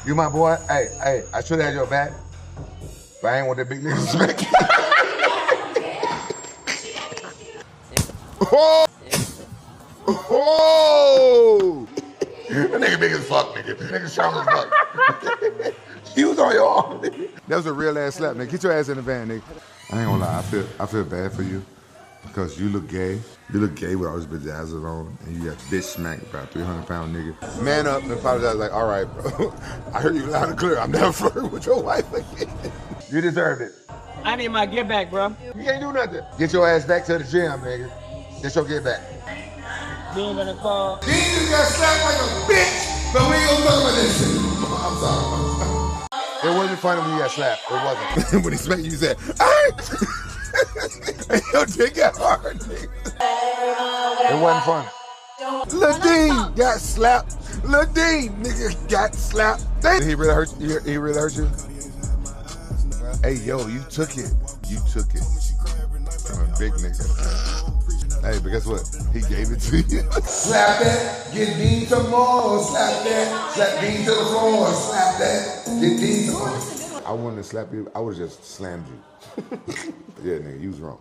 You my boy. Hey, I should have had your back, but I ain't want that big nigga to smack you. Oh! Oh! That nigga big as fuck, nigga. That nigga strong as fuck. You was on your arm, nigga. That was a real ass slap, nigga. Get your ass in the van, nigga. I ain't gonna lie, I feel bad for you because you look gay. You look gay with all this bedazzled on, and you got bitch smacked by a 300-pound nigga. Man up and apologize, like, all right, bro. I heard you loud and clear. I'm never flirting with your wife again. You deserved it. I need my get back, bro. You can't do nothing. Get your ass back to the gym, nigga. Get your get back. Deen gonna call. Deen just got slapped like a bitch, but we ain't gonna talk about this shit. I'm sorry. It wasn't funny when you got slapped. It wasn't. When he smacked you, you said, and your dick got hard, nigga. It wasn't funny. Lil Deen got slapped. Lil Deen, nigga, got slapped. Did he really hurt you? He really hurt you? Hey, yo, you took it. You took it from a big nigga. Hey, but guess what? He gave it to you. Slap that, get Deen some more. Slap that, slap Deen to the floor. Slap that, get Deen some more. I wouldn't have slapped you. I would have just slammed you. Yeah, nigga, you was wrong.